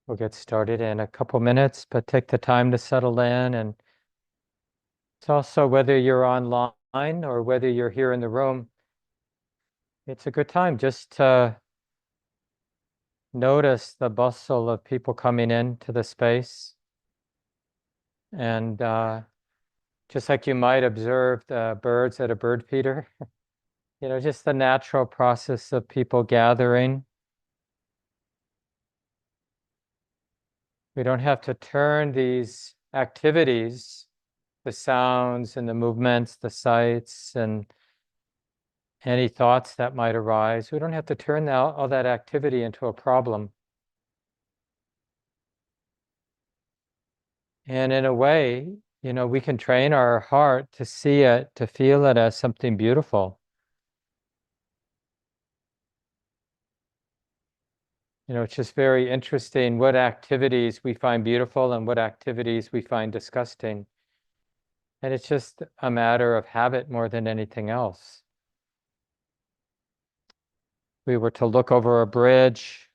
We'll get started in a couple minutes, but take the time to settle in. And it's also whether you're online or whether you're here in the room, it's a good time just to notice the bustle of people coming into the space. And just like you might observe the birds at a bird feeder, just the natural process of people gathering. We don't have to turn these activities, the sounds and the movements, the sights, and any thoughts that might arise. We don't have to turn all that activity into a problem. And in a way, we can train our heart to see it, to feel it as something beautiful. It's just very interesting what activities we find beautiful and what activities we find disgusting. And it's just a matter of habit more than anything else. We were to look over a bridge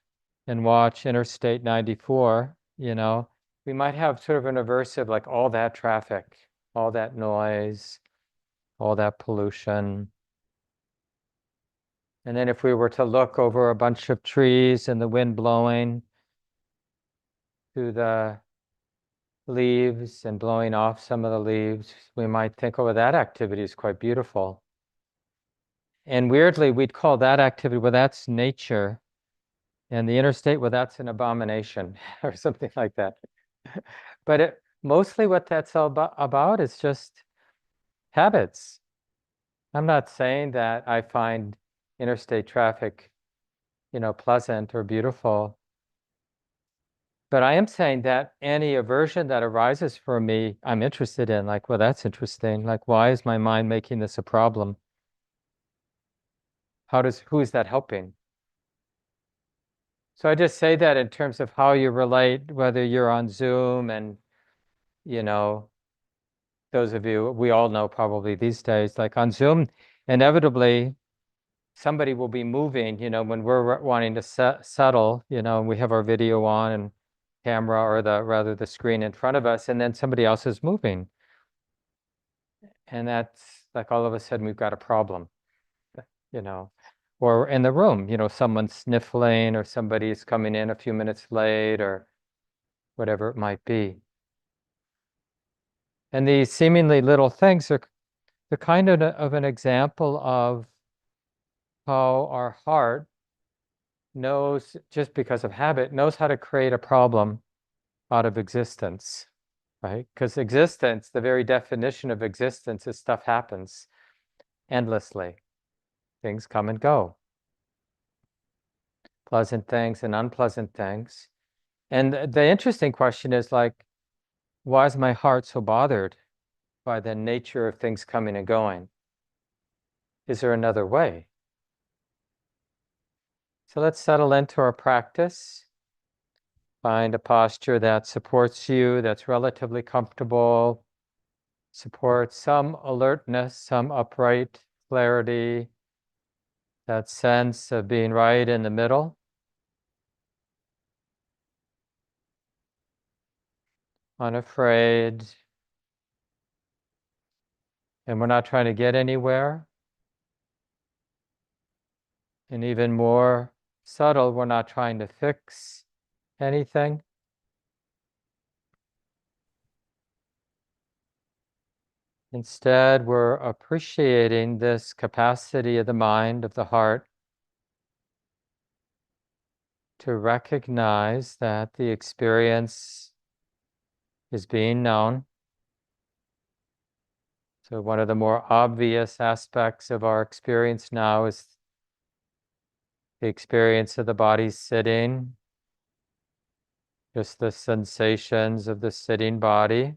and watch Interstate 94, we might have sort of an aversive, like all that traffic, all that noise, all that pollution. And then if we were to look over a bunch of trees and the wind blowing through the leaves and blowing off some of the leaves, we might think, oh, that activity is quite beautiful. And weirdly, we'd call that activity, well, that's nature. And the interstate, well, that's an abomination or something like that. But mostly what that's all about is just habits. I'm not saying that I find interstate traffic, pleasant or beautiful. But I am saying that any aversion that arises for me, I'm interested in. Like, well, that's interesting. Like, why is my mind making this a problem? Who is that helping? So I just say that in terms of how you relate, whether you're on Zoom and, those of you, we all know probably these days, like on Zoom, inevitably somebody will be moving, when we're wanting to settle, and we have our video on and camera or the screen in front of us, and then somebody else is moving. And that's like all of a sudden we've got a problem, or in the room, someone's sniffling or somebody's coming in a few minutes late or whatever it might be. And these seemingly little things are the kind of an example of how our heart knows, just because of habit, knows how to create a problem out of existence, right? Because existence, the very definition of existence is stuff happens endlessly. Things come and go. Pleasant things and unpleasant things. And the interesting question is like, why is my heart so bothered by the nature of things coming and going? Is there another way? So let's settle into our practice. Find a posture that supports you, that's relatively comfortable, supports some alertness, some upright clarity, that sense of being right in the middle. Unafraid. And we're not trying to get anywhere. And even more subtle, we're not trying to fix anything. Instead, we're appreciating this capacity of the mind, of the heart, to recognize that the experience is being known. So one of the more obvious aspects of our experience now is the experience of the body sitting, just the sensations of the sitting body.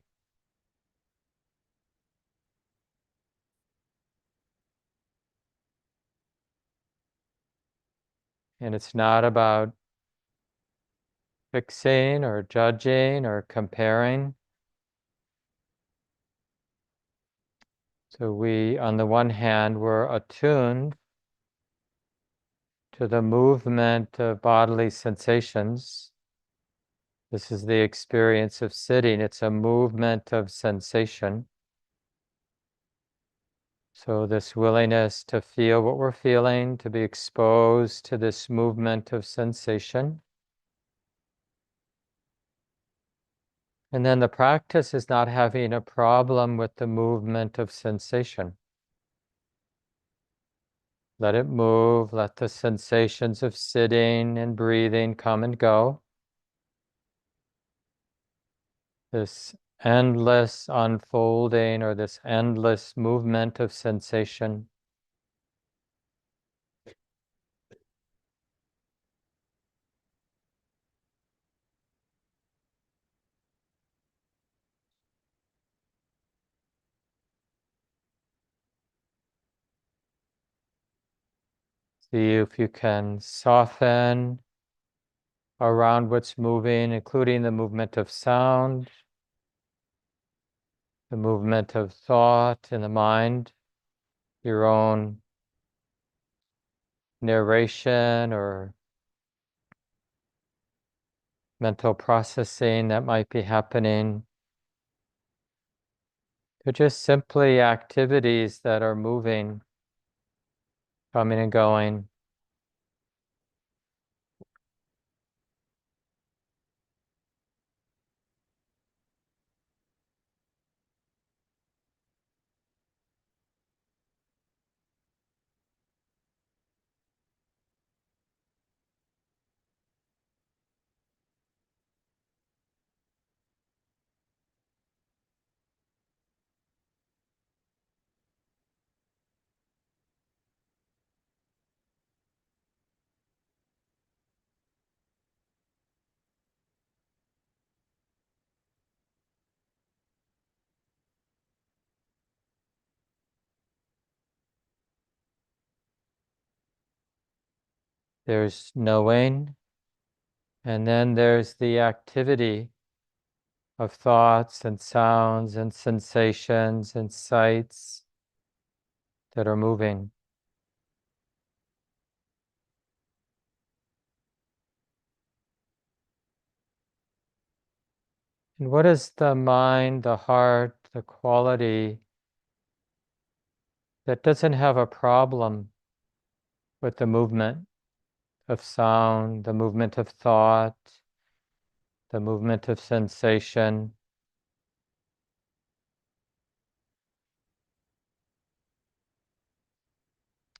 And it's not about fixing or judging or comparing. So we, on the one hand, we're attuned to the movement of bodily sensations. This is the experience of sitting. It's a movement of sensation. So this willingness to feel what we're feeling, to be exposed to this movement of sensation. And then the practice is not having a problem with the movement of sensation. Let it move, let the sensations of sitting and breathing come and go. This endless unfolding or this endless movement of sensation. See if you can soften around what's moving, including the movement of sound, the movement of thought in the mind, your own narration or mental processing that might be happening. They're just simply activities that are moving, coming and going. There's knowing, and then there's the activity of thoughts and sounds and sensations and sights that are moving. And what is the mind, the heart, the quality that doesn't have a problem with the movement of sound, the movement of thought, the movement of sensation?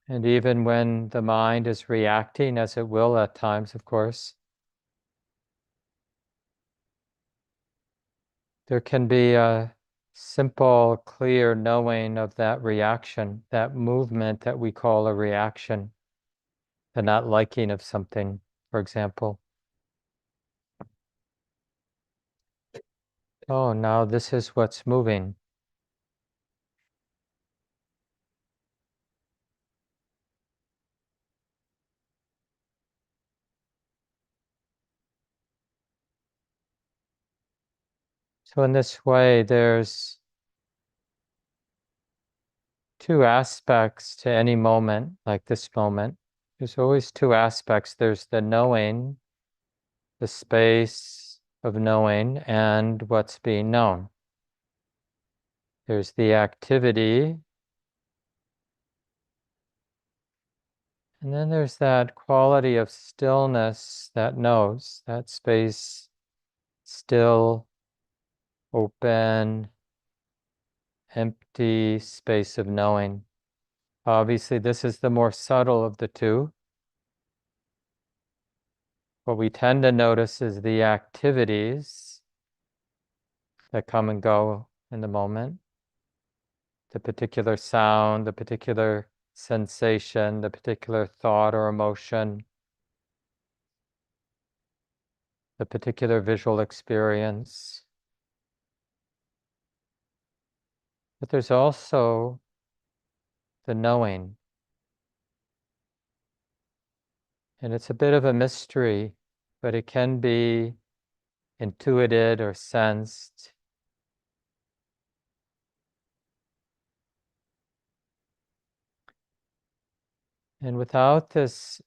And even when the mind is reacting, as it will at times, of course, there can be a simple, clear knowing of that reaction, that movement that we call a reaction, the not liking of something, for example. Oh, now this is what's moving. So in this way, there's two aspects to any moment, like this moment. There's always two aspects. There's the knowing, the space of knowing, and what's being known. There's the activity, and then there's that quality of stillness that knows, that space, still, open, empty space of knowing. Obviously, this is the more subtle of the two. What we tend to notice is the activities that come and go in the moment, the particular sound, the particular sensation, the particular thought or emotion, the particular visual experience. But there's also the knowing. And it's a bit of a mystery, but it can be intuited or sensed. And without this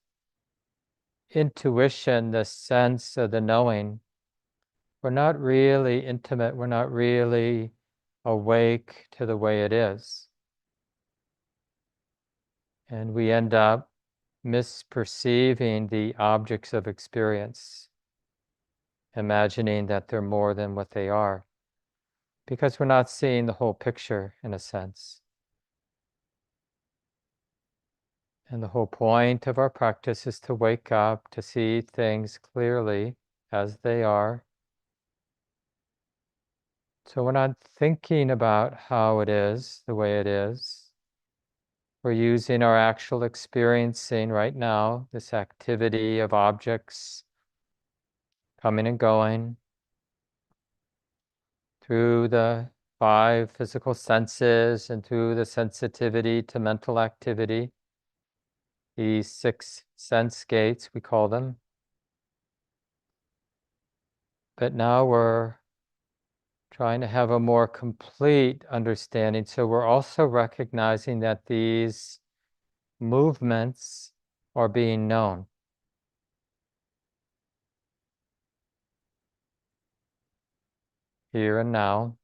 intuition, the sense of the knowing, we're not really intimate, we're not really awake to the way it is. And we end up misperceiving the objects of experience, imagining that they're more than what they are, because we're not seeing the whole picture in a sense. And the whole point of our practice is to wake up, to see things clearly as they are. So we're not thinking about how it is, the way it is. We're using our actual experiencing right now, this activity of objects coming and going through the 5 physical senses and through the sensitivity to mental activity. These 6 sense gates, we call them. But now we're trying to have a more complete understanding. So we're also recognizing that these movements are being known. Here and now.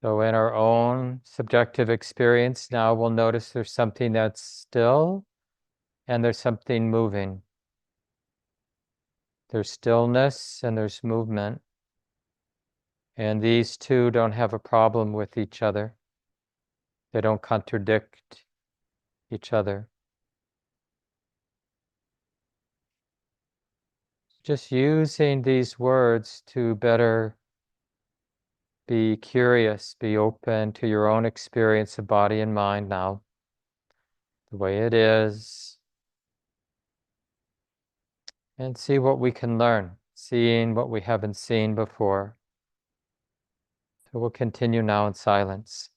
So in our own subjective experience, now we'll notice there's something that's still and there's something moving. There's stillness and there's movement. And these two don't have a problem with each other. They don't contradict each other. Just using these words to better be curious, be open to your own experience of body and mind now, the way it is, and see what we can learn, seeing what we haven't seen before. So we'll continue now in silence.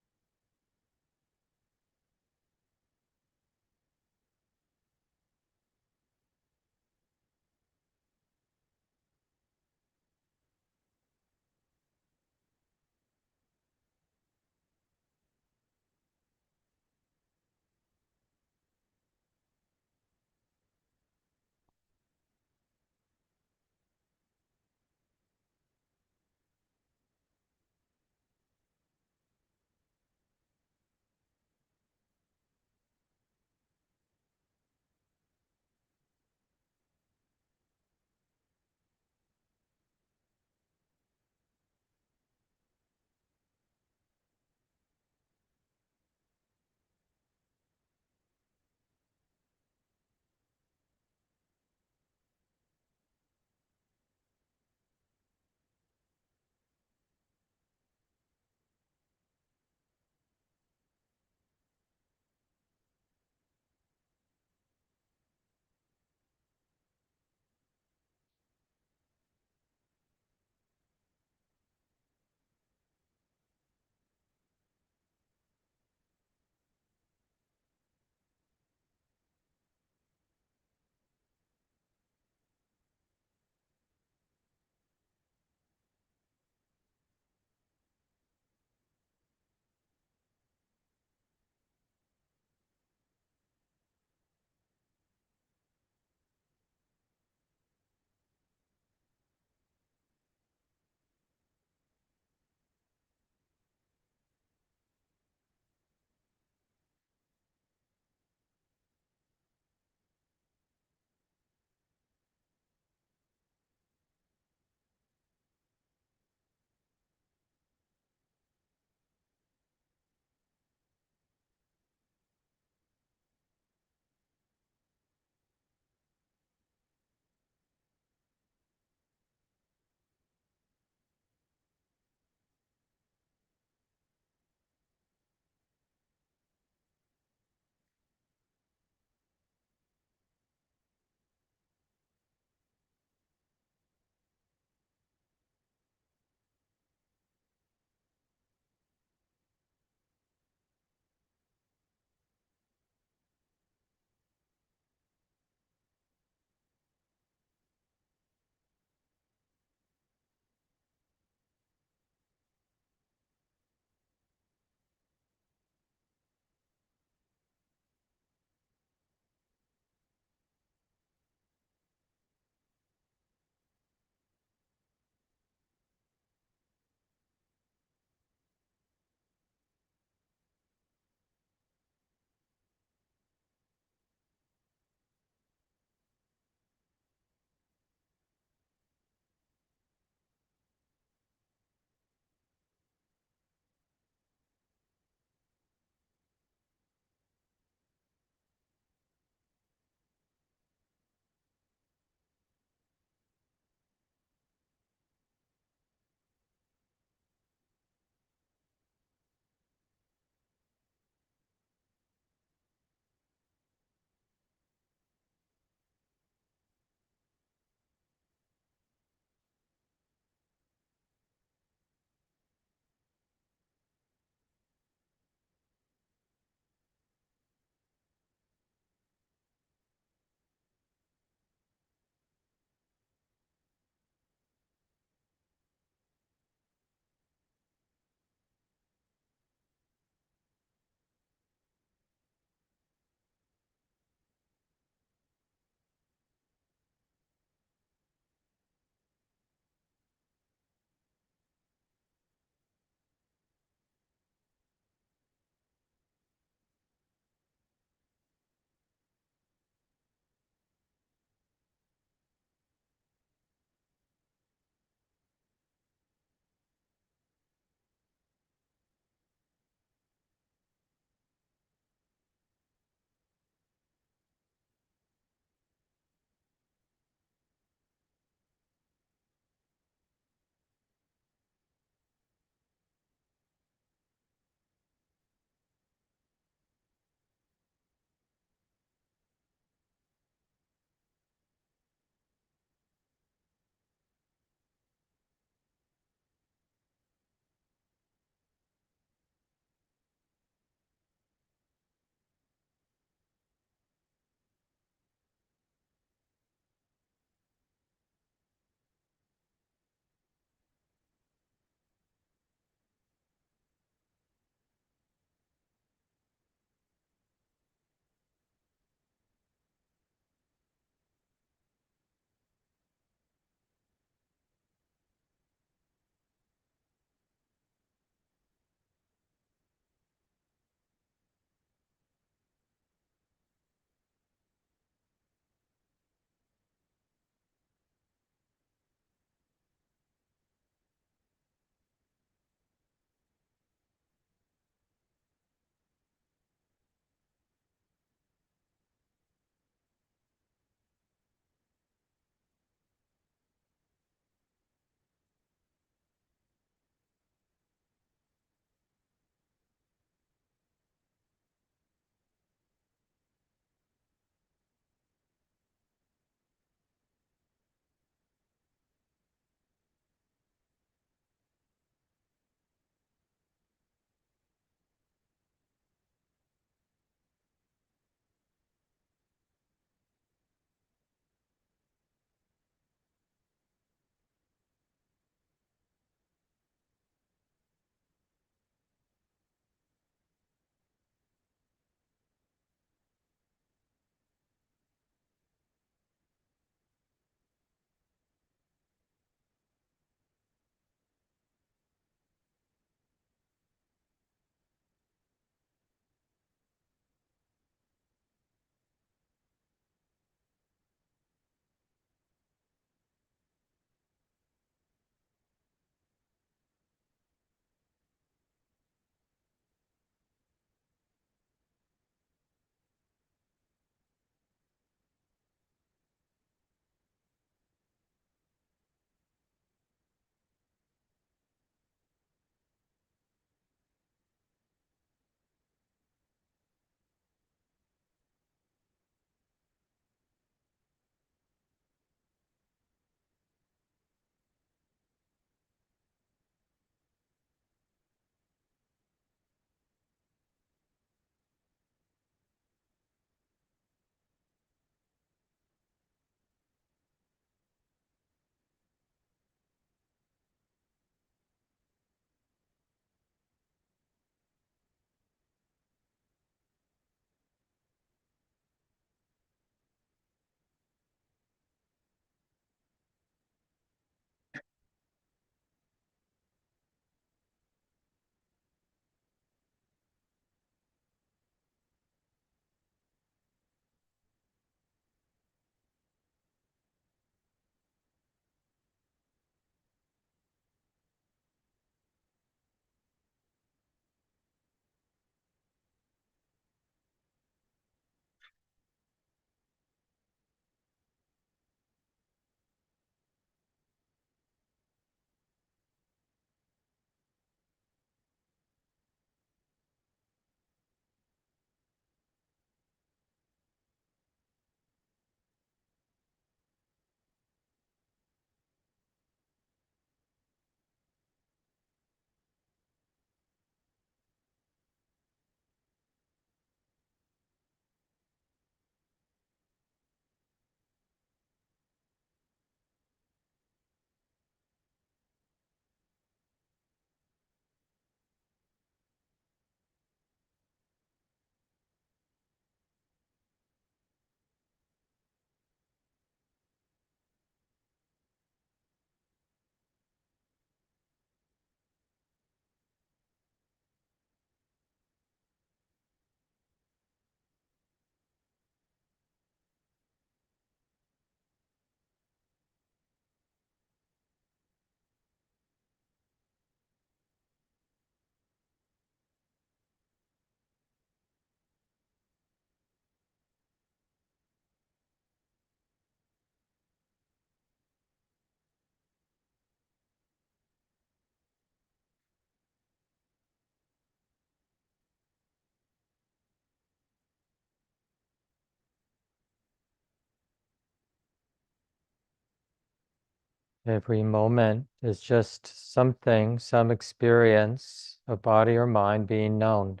Every moment is just something, some experience of body or mind being known.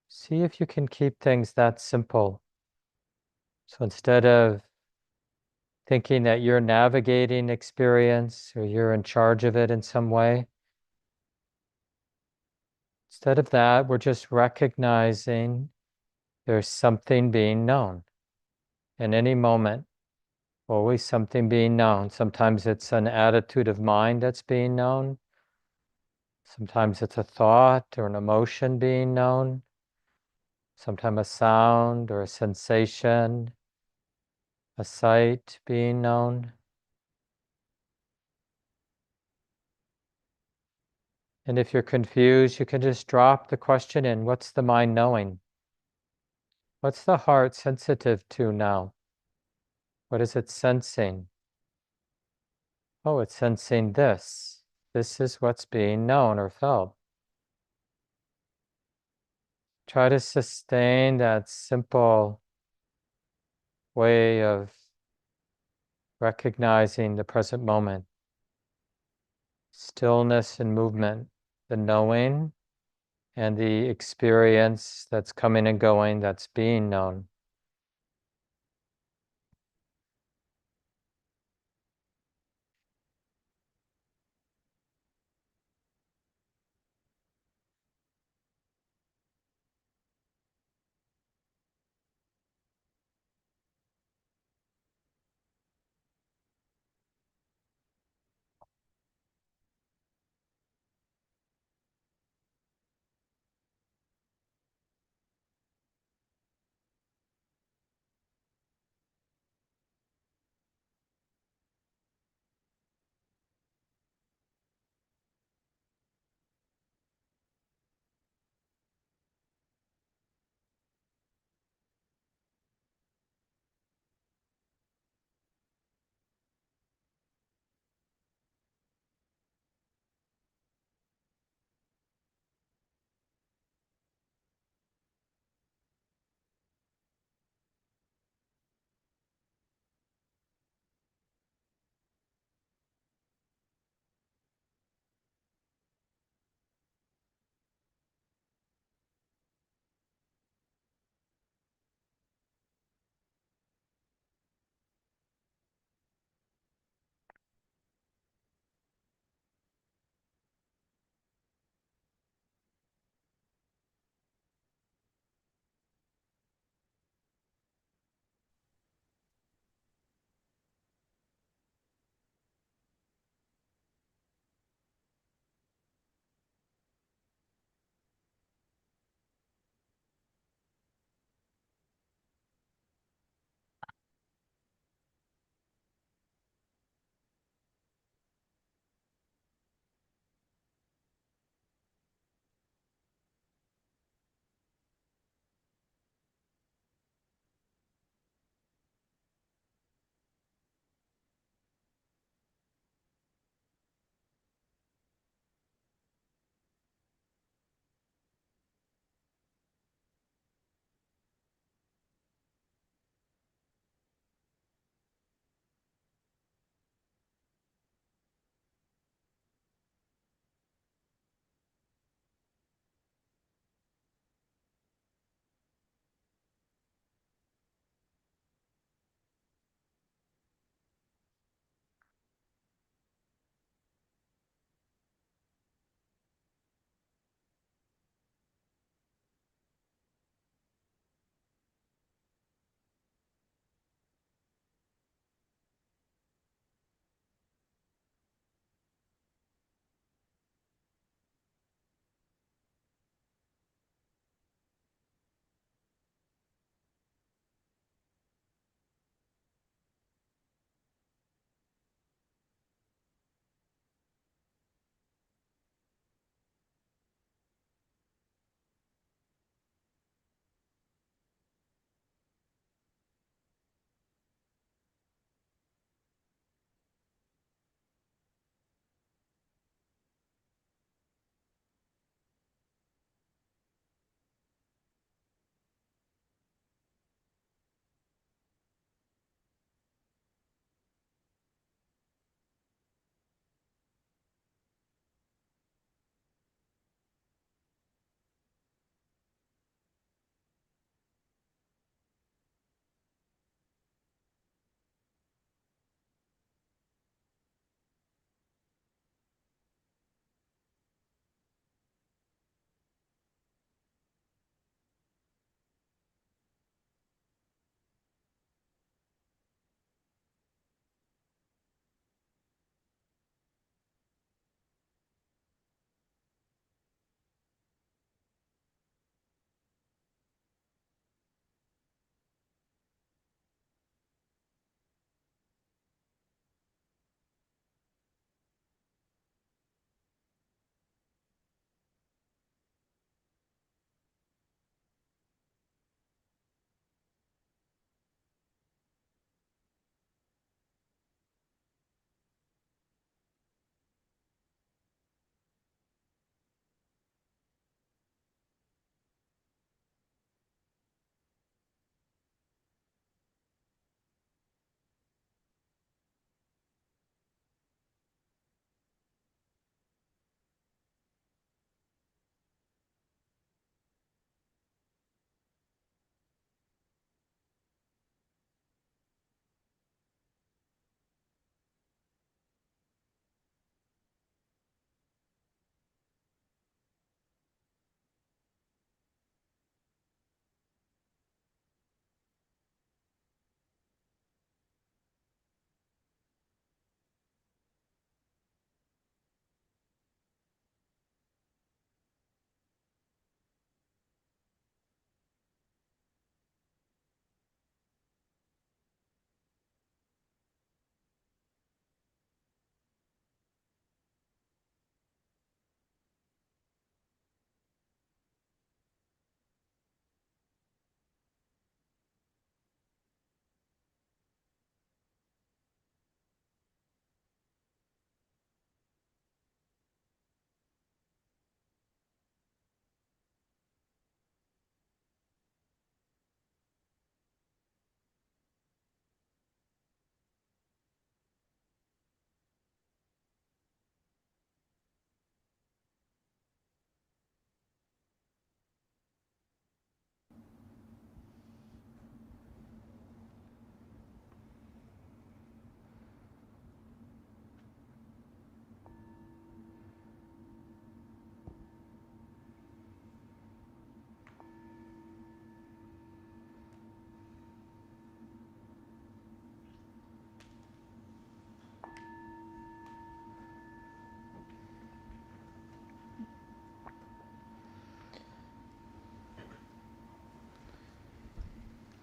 See if you can keep things that simple. So instead of thinking that you're navigating experience or you're in charge of it in some way, instead of that, we're just recognizing there's something being known. In any moment, always something being known. Sometimes it's an attitude of mind that's being known. Sometimes it's a thought or an emotion being known. Sometimes a sound or a sensation, a sight being known. And if you're confused, you can just drop the question in, what's the mind knowing? What's the heart sensitive to now? What is it sensing? Oh, it's sensing this. This is what's being known or felt. Try to sustain that simple way of recognizing the present moment. Stillness and movement, the knowing and the experience that's coming and going, that's being known.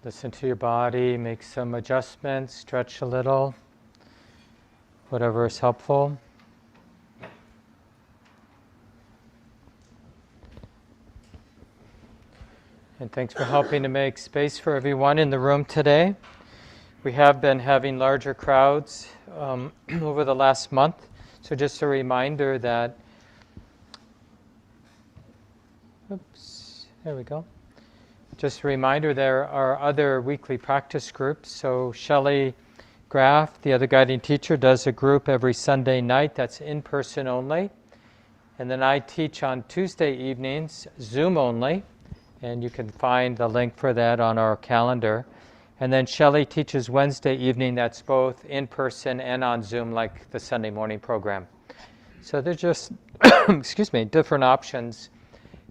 Listen to your body, make some adjustments, stretch a little, whatever is helpful. And thanks for helping to make space for everyone in the room today. We have been having larger crowds over the last month. So just a reminder that, oops, there we go. Just a reminder there are other weekly practice groups. So Shelley Graff, the other guiding teacher, does a group every Sunday night that's in person only. And then I teach on Tuesday evenings, Zoom only. And you can find the link for that on our calendar. And then Shelley teaches Wednesday evening, that's both in person and on Zoom, like the Sunday morning program. So they're just, excuse me, different options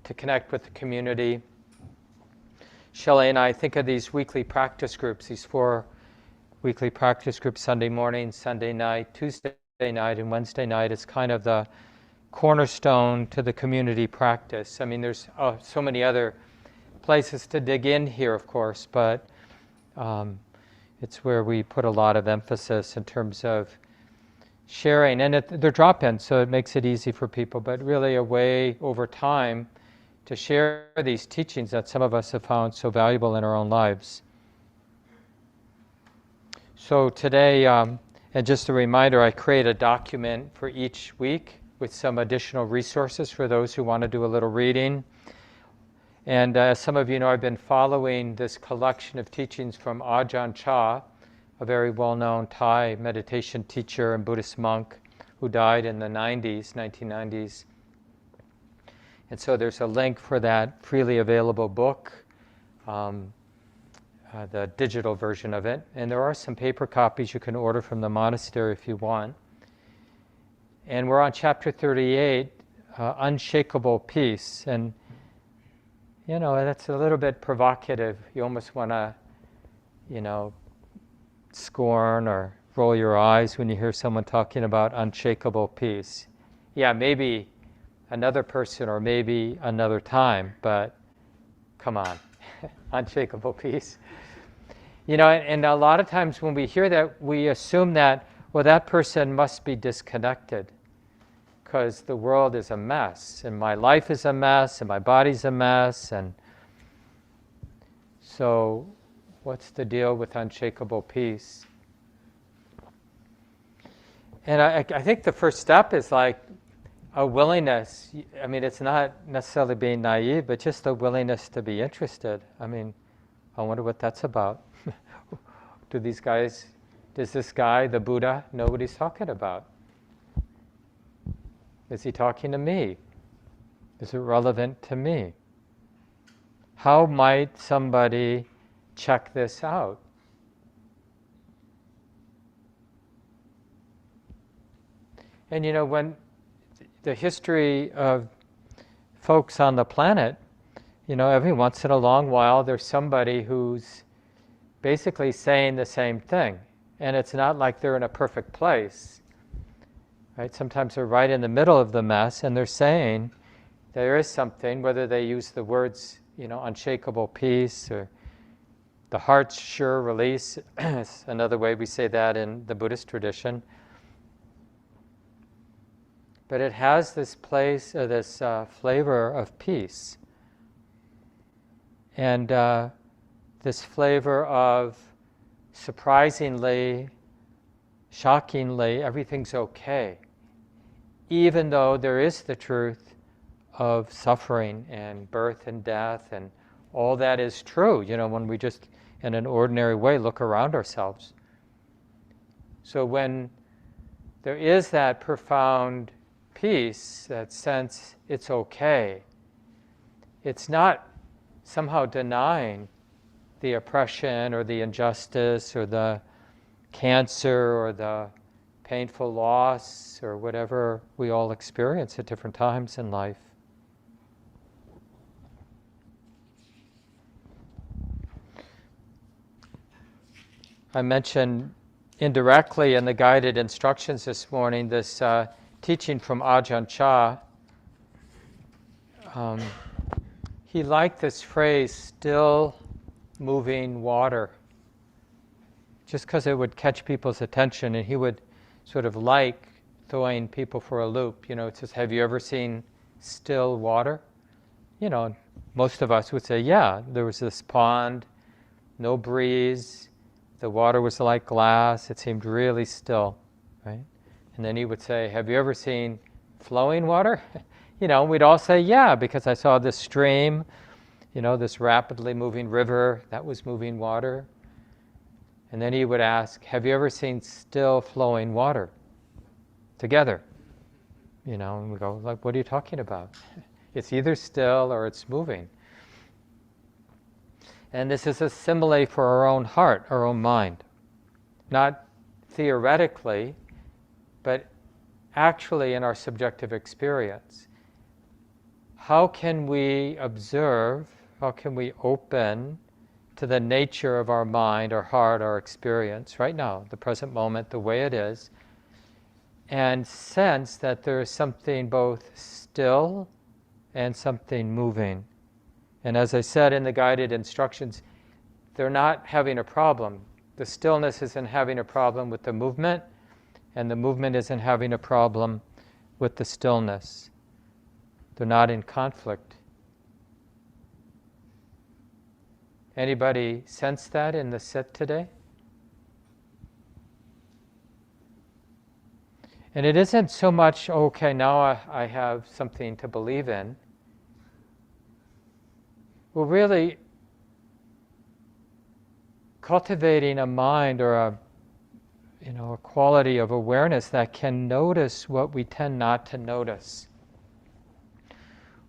to connect with the community. Shelley and I think of these weekly practice groups, these 4 weekly practice groups, Sunday morning, Sunday night, Tuesday night, and Wednesday night, as kind of the cornerstone to the community practice. I mean, there's so many other places to dig in here, of course, but it's where we put a lot of emphasis in terms of sharing. And they're drop-ins, so it makes it easy for people, but really a way over time to share these teachings that some of us have found so valuable in our own lives. So today, and just a reminder, I create a document for each week with some additional resources for those who want to do a little reading. And as some of you know, I've been following this collection of teachings from Ajahn Chah, a very well-known Thai meditation teacher and Buddhist monk who died in the 1990s. And so there's a link for that freely available book, the digital version of it. And there are some paper copies you can order from the monastery if you want. And we're on chapter 38, Unshakable Peace. And you know, that's a little bit provocative. You almost want to, scorn or roll your eyes when you hear someone talking about unshakable peace. Yeah, maybe another person or maybe another time, but come on, unshakable peace. And a lot of times when we hear that, we assume that, well, that person must be disconnected because the world is a mess, and my life is a mess, and my body's a mess, and so what's the deal with unshakable peace? And I think the first step is like a willingness. I mean, it's not necessarily being naive, but just a willingness to be interested. I mean, I wonder what that's about. Does this guy, the Buddha, know what he's talking about? Is he talking to me? Is it relevant to me? How might somebody check this out? And when the history of folks on the planet, every once in a long while there's somebody who's basically saying the same thing. And it's not like they're in a perfect place. Right? Sometimes they're right in the middle of the mess, and they're saying there is something, whether they use the words, unshakable peace, or the heart's sure release, is another way we say that in the Buddhist tradition. But it has this place, this flavor of peace, and this flavor of surprisingly, shockingly, everything's okay, even though there is the truth of suffering and birth and death, and all that is true, when we just, in an ordinary way, look around ourselves. So when there is that profound peace, that sense it's okay, it's not somehow denying the oppression or the injustice or the cancer or the painful loss or whatever we all experience at different times in life. I mentioned indirectly in the guided instructions this morning this teaching from Ajahn Chah. He liked this phrase, still moving water, just because it would catch people's attention, and he would sort of like throwing people for a loop. It says, have you ever seen still water? Most of us would say, yeah, there was this pond, no breeze, the water was like glass, it seemed really still, right? And then he would say, have you ever seen flowing water? We'd all say, yeah, because I saw this stream, this rapidly moving river, that was moving water. And then he would ask, have you ever seen still flowing water? Together. And we go, like, what are you talking about? It's either still or it's moving. And this is a simile for our own heart, our own mind. Not theoretically, but actually in our subjective experience. How can we observe, how can we open to the nature of our mind, our heart, our experience right now, the present moment, the way it is, and sense that there is something both still and something moving. And as I said in the guided instructions, they're not having a problem. The stillness isn't having a problem with the movement, and the movement isn't having a problem with the stillness. They're not in conflict. Anybody sense that in the sit today? And it isn't so much, okay, now I have something to believe in. Well, really, cultivating a mind or a quality of awareness that can notice what we tend not to notice.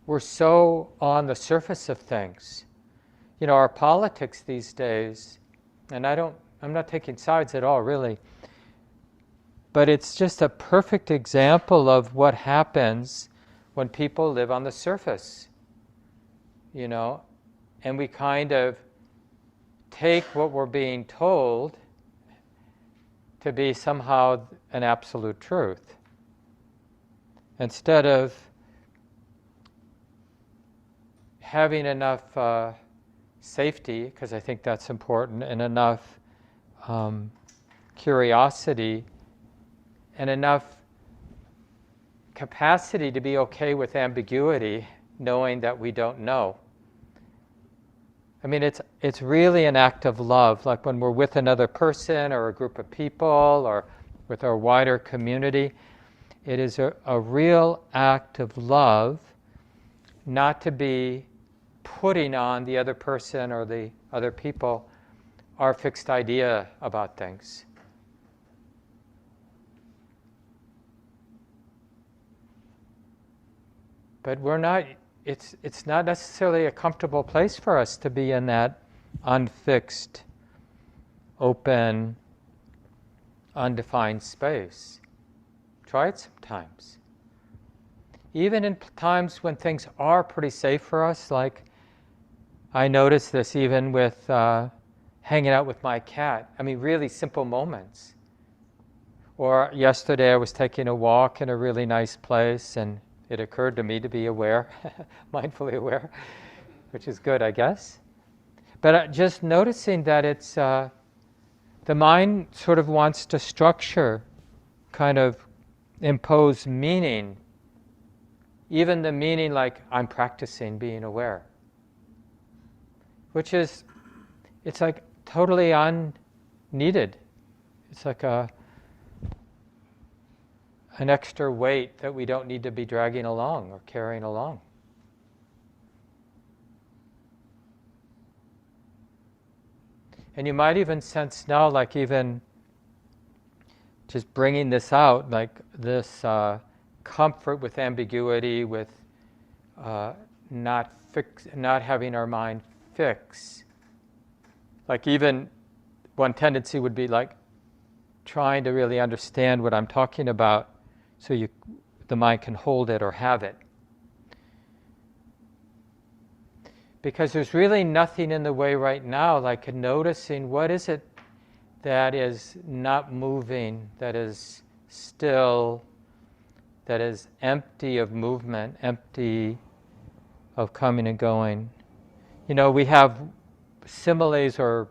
We're so on the surface of things. Our politics these days, and I'm not taking sides at all, really, but it's just a perfect example of what happens when people live on the surface, and we kind of take what we're being told to be somehow an absolute truth, instead of having enough safety, because I think that's important, and enough curiosity, and enough capacity to be okay with ambiguity, knowing that we don't know. I mean, it's really an act of love, like when we're with another person or a group of people or with our wider community. It is a real act of love not to be putting on the other person or the other people our fixed idea about things. But it's not necessarily a comfortable place for us to be in that unfixed, open, undefined space. Try it sometimes. Even in times when things are pretty safe for us, like I notice this even with hanging out with my cat. I mean, really simple moments. Or yesterday I was taking a walk in a really nice place, and it occurred to me to be aware, mindfully aware, which is good, I guess. But just noticing that it's, the mind sort of wants to structure, kind of impose meaning, even the meaning like I'm practicing being aware, which is, it's like totally unneeded. It's like an extra weight that we don't need to be dragging along or carrying along. And you might even sense now, like even just bringing this out, like this comfort with ambiguity, with not having our mind fix. Like even one tendency would be like trying to really understand what I'm talking about, so the mind can hold it or have it. Because there's really nothing in the way right now like noticing what is it that is not moving, that is still, that is empty of movement, empty of coming and going. We have similes or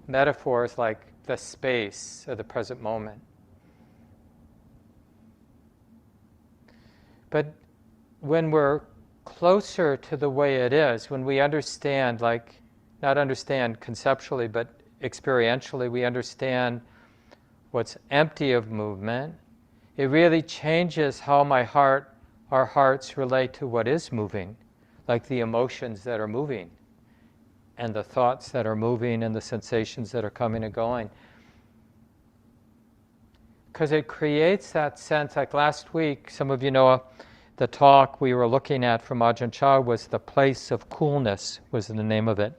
metaphors like the space of the present moment. But when we're closer to the way it is, when we understand, like, not understand conceptually, but experientially, we understand what's empty of movement, it really changes how our hearts relate to what is moving, like the emotions that are moving, and the thoughts that are moving, and the sensations that are coming and going. Because it creates that sense, like last week, some of you know the talk we were looking at from Ajahn Chah was The Place of Coolness, was the name of it.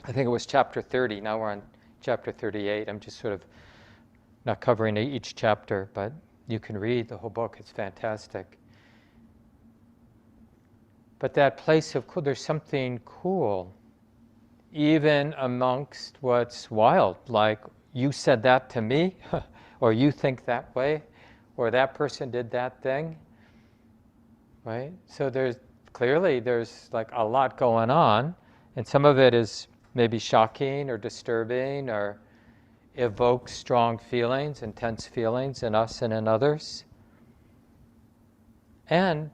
I think it was chapter 30. Now we're on chapter 38. I'm just sort of not covering each chapter, but you can read the whole book. It's fantastic. But that place of cool, there's something cool, even amongst what's wild, like you said that to me, or you think that way, or that person did that thing, right? So there's like a lot going on, and some of it is maybe shocking or disturbing or evokes strong feelings, intense feelings in us and in others. And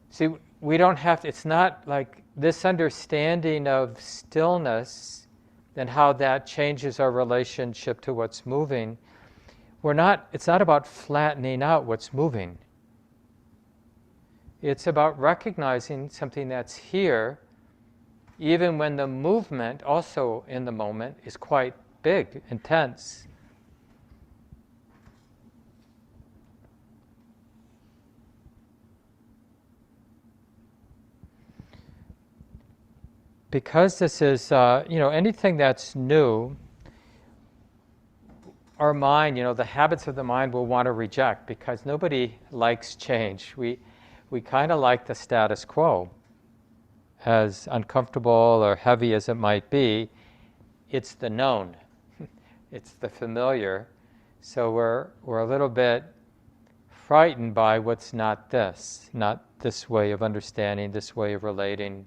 see, we don't have to, it's not like this understanding of stillness and how that changes our relationship to what's moving. It's not about flattening out what's moving. It's about recognizing something that's here, even when the movement, also in the moment, is quite big, intense. Because this is, anything that's new, our mind, the habits of the mind will want to reject, because nobody likes change. We kind of like the status quo. As uncomfortable or heavy as it might be, it's the known. It's the familiar. So we're a little bit frightened by what's not this way of understanding, this way of relating.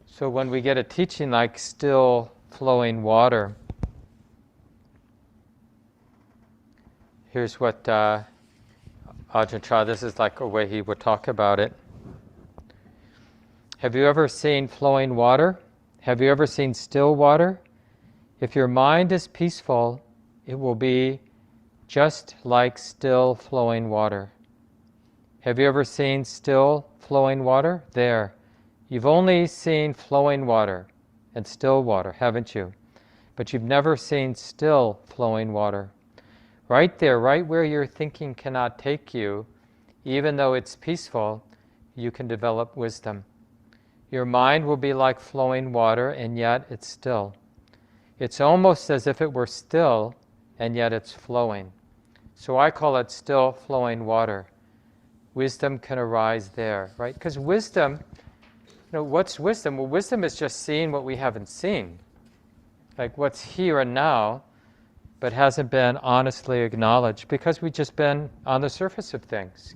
So when we get a teaching like still flowing water, here's what Ajahn Chah, this is like a way he would talk about it. Have you ever seen flowing water? Have you ever seen still water? If your mind is peaceful, it will be just like still flowing water. Have you ever seen still flowing water? There. You've only seen flowing water and still water, haven't you? But you've never seen still flowing water. Right there, right where your thinking cannot take you, even though it's peaceful, you can develop wisdom. Your mind will be like flowing water, and yet it's still. It's almost as if it were still, and yet it's flowing. So I call it still flowing water. Wisdom can arise there, right? Because wisdom, what's wisdom? Well, wisdom is just seeing what we haven't seen. Like what's here and now, but hasn't been honestly acknowledged, because we've just been on the surface of things.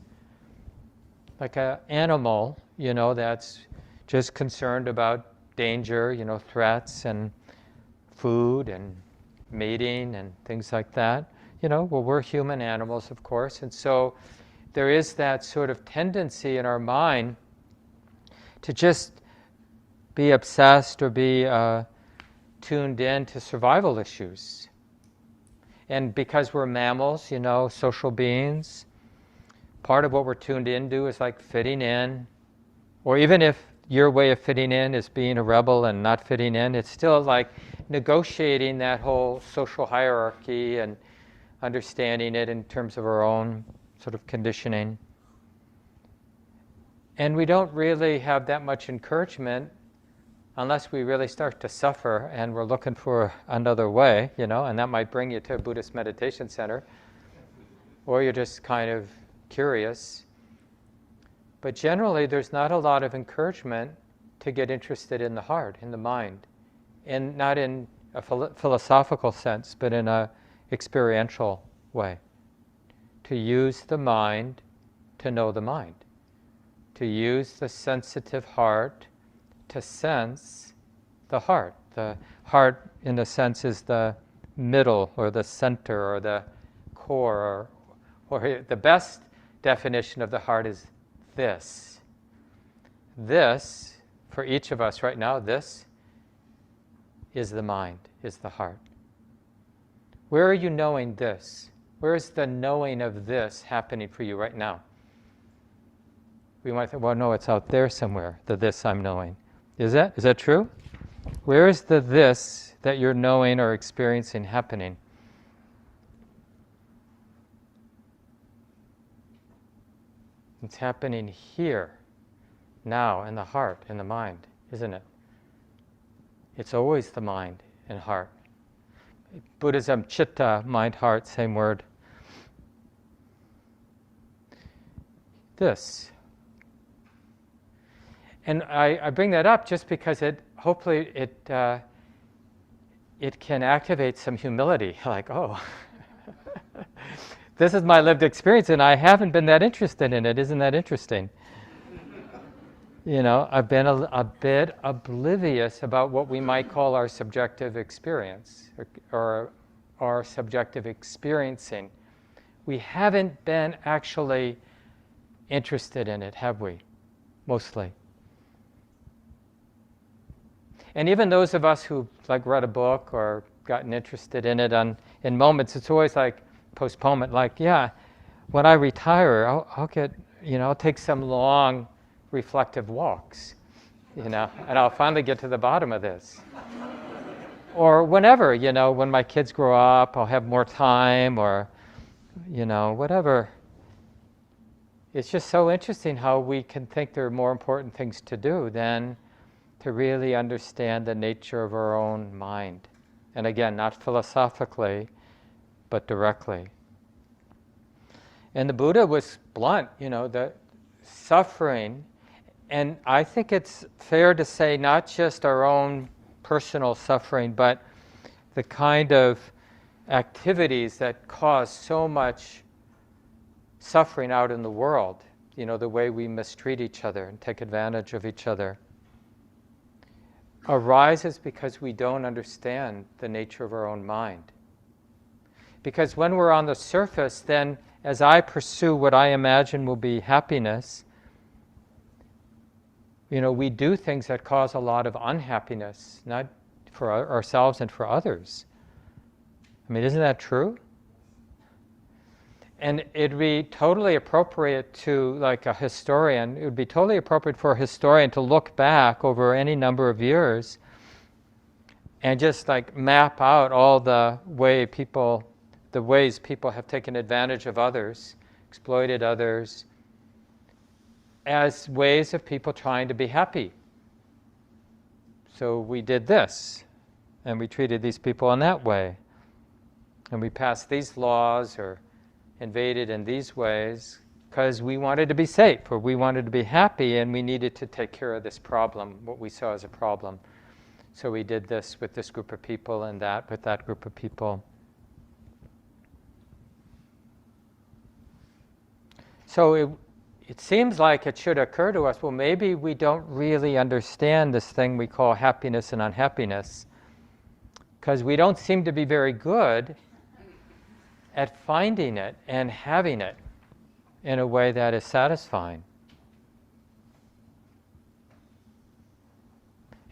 Like an animal, that's just concerned about danger, threats and food and mating and things like that. Well, we're human animals, of course, and so there is that sort of tendency in our mind to just be obsessed or be tuned in to survival issues. And because we're mammals, social beings, part of what we're tuned into is like fitting in. Or even if your way of fitting in is being a rebel and not fitting in, it's still like negotiating that whole social hierarchy and understanding it in terms of our own sort of conditioning. And we don't really have that much encouragement unless we really start to suffer and we're looking for another way, and that might bring you to a Buddhist meditation center, or you're just kind of curious. But generally, there's not a lot of encouragement to get interested in the heart, in the mind, and not in a philosophical sense, but in a experiential way. To use the mind to know the mind. to use the sensitive heart to sense the heart. The heart, in a sense, is the middle or the center or the core, or the best definition of the heart is this. This, for each of us right now, this is the mind, is the heart. Where are you knowing this? Where is the knowing of this happening for you right now? We might think, well, no, it's out there somewhere, the this I'm knowing. Is that true? Where is the this that you're knowing or experiencing happening? It's happening here, now, in the heart, in the mind, isn't it? It's always the mind and heart. Buddhism, chitta, mind, heart, same word. This. And I bring that up just because hopefully it can activate some humility. Like, oh, this is my lived experience and I haven't been that interested in it. Isn't that interesting? You know, I've been a bit oblivious about what we might call our subjective experience or our subjective experiencing. We haven't been actually interested in it, have we? Mostly. And even those of us who like read a book or gotten interested in it in moments, it's always like postponement. Like, yeah, when I retire, I'll get, I'll take some long reflective walks, and I'll finally get to the bottom of this. Or whenever, when my kids grow up, I'll have more time, or, whatever. It's just so interesting how we can think there are more important things to do than to really understand the nature of our own mind. And again, not philosophically, but directly. And the Buddha was blunt, the suffering, and I think it's fair to say not just our own personal suffering, but the kind of activities that cause so much suffering out in the world, the way we mistreat each other and take advantage of each other, arises because we don't understand the nature of our own mind. Because when we're on the surface, then as I pursue what I imagine will be happiness, we do things that cause a lot of unhappiness, not for ourselves and for others. I mean, isn't that true? And it'd be totally appropriate to, like a historian, it would be totally appropriate for a historian to look back over any number of years and just like map out all the ways people have taken advantage of others, exploited others, as ways of people trying to be happy. So we did this, and we treated these people in that way, and we passed these laws or invaded in these ways because we wanted to be safe or we wanted to be happy and we needed to take care of this problem, what we saw as a problem. So we did this with this group of people and that with that group of people. So it seems like it should occur to us, well, maybe we don't really understand this thing we call happiness and unhappiness because we don't seem to be very good at finding it and having it in a way that is satisfying.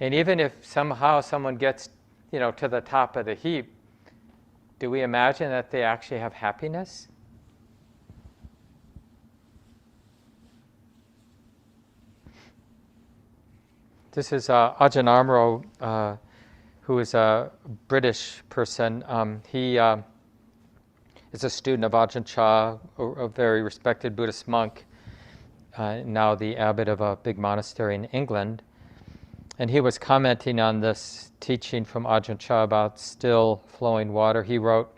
And even if somehow someone gets, to the top of the heap, do we imagine that they actually have happiness? This is Ajahn Amaro, who is a British person. He is a student of Ajahn Chah, a very respected Buddhist monk, now the abbot of a big monastery in England. And he was commenting on this teaching from Ajahn Chah about still flowing water. He wrote,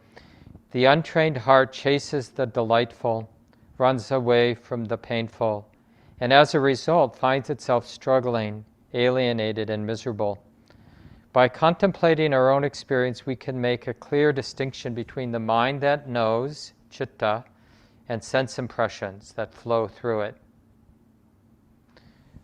"The untrained heart chases the delightful, runs away from the painful, and as a result finds itself struggling, alienated, and miserable. By contemplating our own experience, we can make a clear distinction between the mind that knows, citta, and sense impressions that flow through it.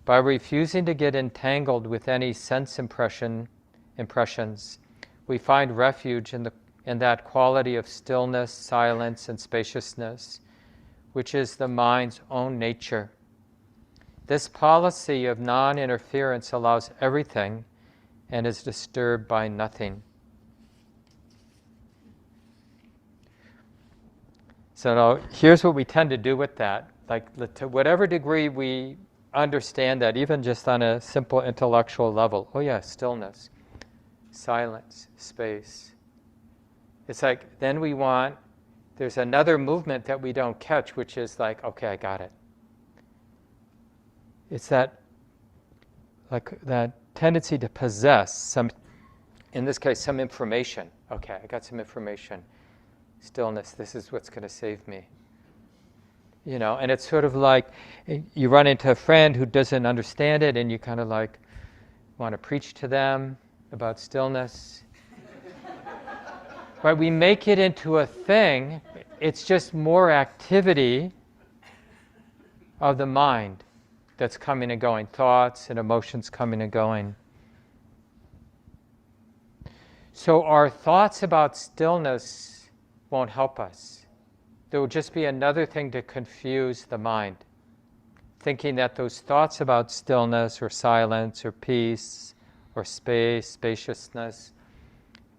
By refusing to get entangled with any sense impressions, we find refuge in that quality of stillness, silence, and spaciousness, which is the mind's own nature. This policy of non-interference allows everything and is disturbed by nothing. So now, here's what we tend to do with that. Like, to whatever degree we understand that, even just on a simple intellectual level, oh yeah, stillness, silence, space. It's like, then there's another movement that we don't catch, which is like, okay, I got it. It's that tendency to possess some, in this case, some information. Okay, I got some information. Stillness, this is what's going to save me. And it's sort of like you run into a friend who doesn't understand it, and you kind of like want to preach to them about stillness. Right? We make it into a thing. It's just more activity of the mind that's coming and going, thoughts and emotions coming and going. So our thoughts about stillness won't help us. There will just be another thing to confuse the mind, thinking that those thoughts about stillness or silence or peace or space, spaciousness,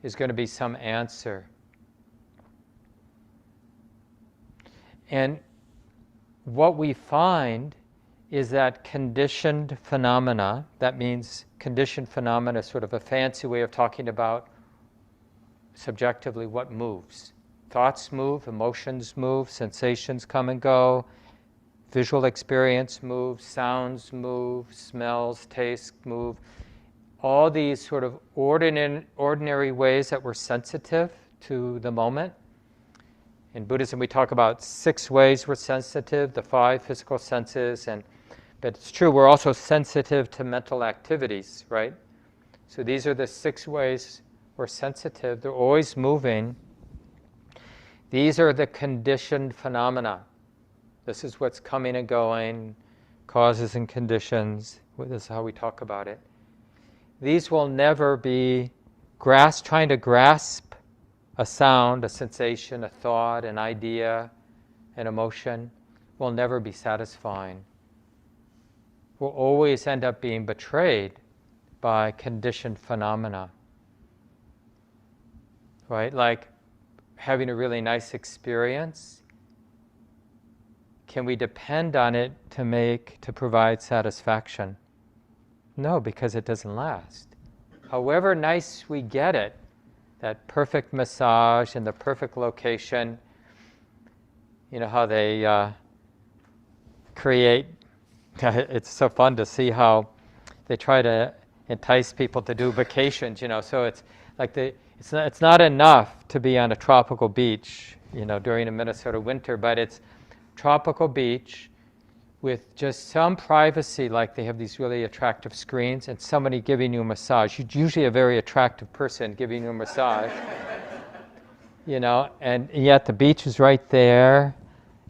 is going to be some answer. And what we find is that conditioned phenomena, that means conditioned phenomena is sort of a fancy way of talking about subjectively what moves. Thoughts move, emotions move, sensations come and go, visual experience moves, sounds move, smells, tastes move. All these sort of ordinary ways that we're sensitive to the moment. In Buddhism, we talk about 6 ways we're sensitive, the 5 physical senses, but it's true, we're also sensitive to mental activities, right? So these are the 6 ways we're sensitive. They're always moving. These are the conditioned phenomena. This is what's coming and going, causes and conditions. This is how we talk about it. These will never be trying to grasp a sound, a sensation, a thought, an idea, an emotion, will never be satisfying. Will always end up being betrayed by conditioned phenomena. Right? Like having a really nice experience. Can we depend on it to provide satisfaction? No, because it doesn't last. However nice we get it, that perfect massage in the perfect location, you know how they create, it's so fun to see how they try to entice people to do vacations, so it's like it's not enough to be on a tropical beach, during a Minnesota winter, but it's tropical beach with just some privacy, like they have these really attractive screens and somebody giving you a massage. Usually a very attractive person giving you a massage, and yet the beach is right there,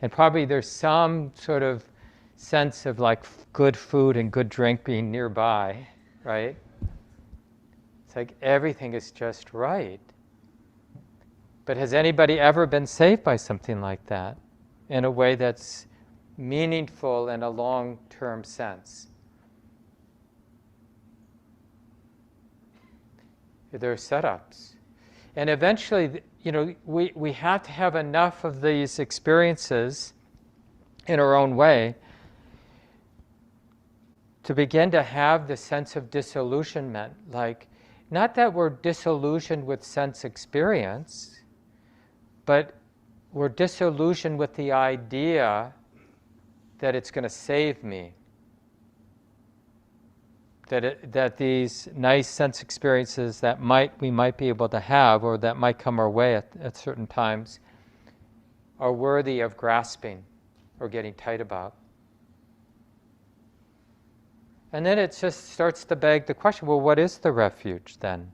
and probably there's some sort of sense of like good food and good drink being nearby, right? It's like everything is just right. But has anybody ever been saved by something like that in a way that's meaningful in a long-term sense? There are setups. And eventually, we have to have enough of these experiences in our own way to begin to have the sense of disillusionment. Like, not that we're disillusioned with sense experience, but we're disillusioned with the idea that it's going to save me. That these nice sense experiences that we might be able to have, or that might come our way at certain times, are worthy of grasping or getting tight about. And then it just starts to beg the question, well, what is the refuge then?